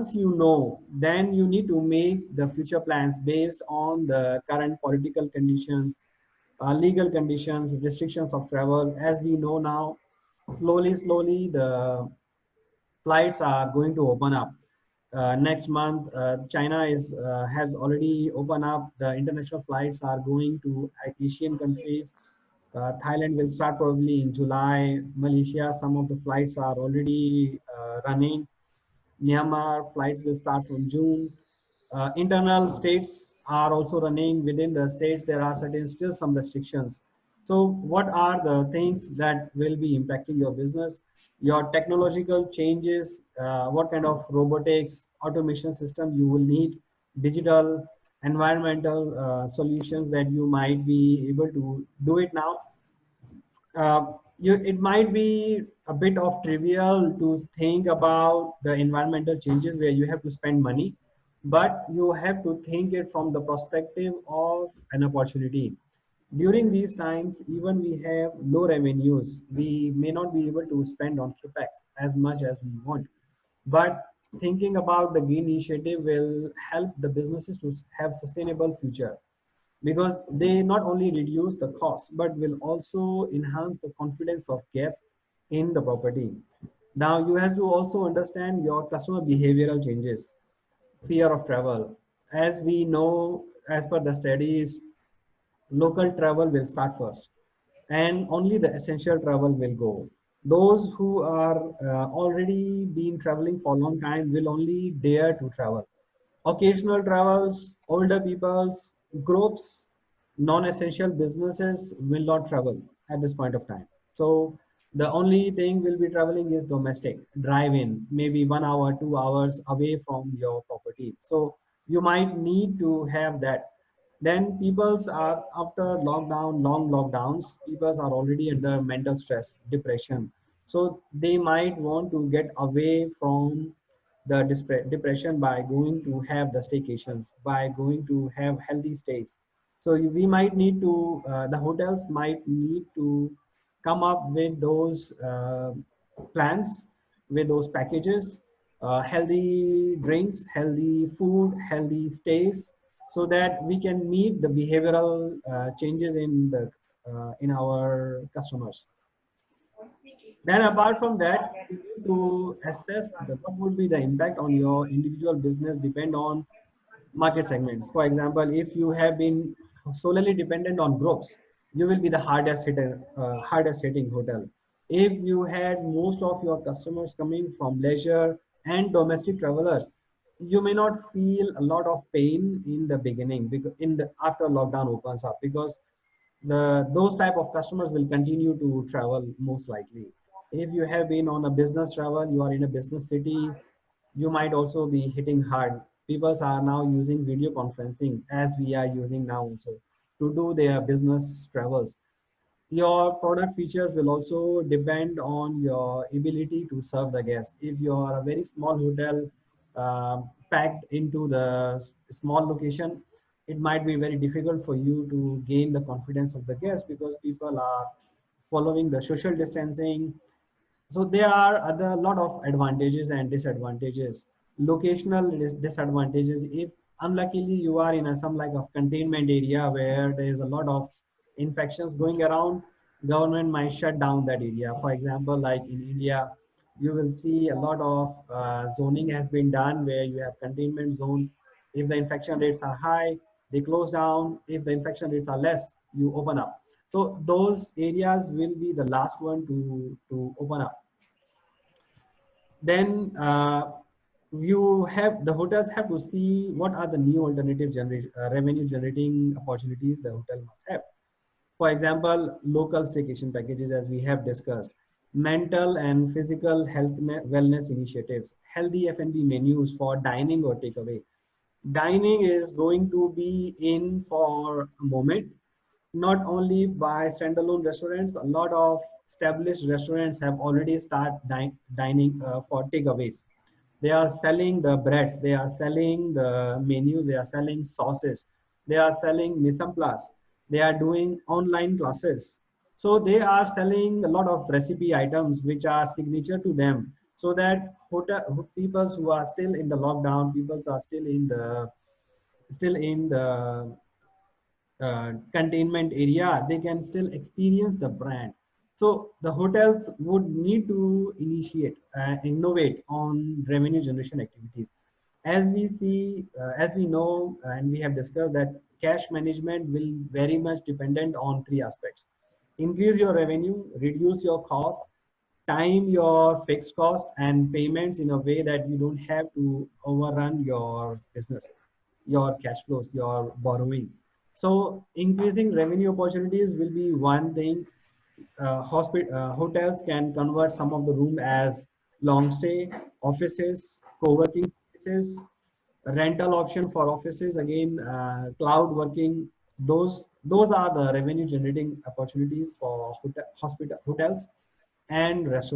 once you know, then you need to make the future plans based on the current political conditions, legal conditions, restrictions of travel. As we know now, slowly the flights are going to open up. Next month, China has already opened up. The international flights are going to Asian countries. Thailand will start probably in July. Malaysia, some of the flights are already running. Myanmar flights will start from June. Internal states are also running. Within the states, there are still some restrictions. So what are the things that will be impacting your business? Your technological changes, what kind of robotics, automation system you will need, digital, environmental solutions that you might be able to do it now. It might be a bit of trivial to think about the environmental changes where you have to spend money, but you have to think it from the perspective of an opportunity. During these times, even we have low revenues, we may not be able to spend on capex as much as we want. But thinking about the green initiative will help the businesses to have sustainable future, because they not only reduce the cost but will also enhance the confidence of guests in the property. Now you have to also understand your customer behavioral changes, fear of travel. As we know, as per the studies, local travel will start first and only the essential travel will go. Those who are already been traveling for a long time will only dare to travel. Occasional travels, older peoples, groups, non-essential businesses will not travel at this point of time. So the only thing will be traveling is domestic, drive-in, maybe 1 hour, 2 hours away from your property. So you might need to have that. Then peoples are after lockdown, long lockdowns, peoples are already under mental stress, depression. So they might want to get away from the depression by going to have the staycations, by going to have healthy stays. So we might need to, the hotels might need to come up with those plans, with those packages, healthy drinks, healthy food, healthy stays, so that we can meet the behavioral changes in our customers. Then apart from that, you need to assess what would be the impact on your individual business depend on market segments. For example, if you have been solely dependent on groups, you will be the hardest hitting hotel. If you had most of your customers coming from leisure and domestic travelers, you may not feel a lot of pain in the beginning, because in the after lockdown opens up, because those type of customers will continue to travel most likely. If you have been on a business travel, you are in a business city, you might also be hitting hard. People are now using video conferencing as we are using now also to do their business travels. Your product features will also depend on your ability to serve the guest. If you are a very small hotel packed into the small location, it might be very difficult for you to gain the confidence of the guest, because people are following the social distancing. So there are other lot of advantages and disadvantages. Locational disadvantages: if unluckily you are in some like of containment area where there is a lot of infections going around, government might shut down that area. For example, like in India, you will see a lot of zoning has been done where you have containment zone. If the infection rates are high, they close down. If the infection rates are less, you open up. So those areas will be the last one to open up. Then the hotels have to see what are the new alternative revenue generating opportunities the hotel must have. For example, local staycation packages, as we have discussed, mental and physical health wellness initiatives, healthy F&B menus for dining or takeaway. Dining is going to be in for a moment, not only by standalone restaurants. A lot of established restaurants have already started dining for takeaways. They are selling the breads, they are selling the menu, they are selling sauces, they are selling mise en place, they are doing online classes. So they are selling a lot of recipe items which are signature to them, so that people who are still in the lockdown, people are still in the containment area, they can still experience the brand. So the hotels would need to initiate innovate on revenue generation activities. As we see, as we know, and we have discussed that cash management will very much dependent on three aspects: increase your revenue, reduce your cost, time your fixed cost and payments in a way that you don't have to overrun your business, your cash flows, your borrowings. So increasing revenue opportunities will be one thing. Hotels can convert some of the room as long stay offices, co-working spaces, rental option for offices, again cloud working. Those are the revenue generating opportunities for hotels and restaurants.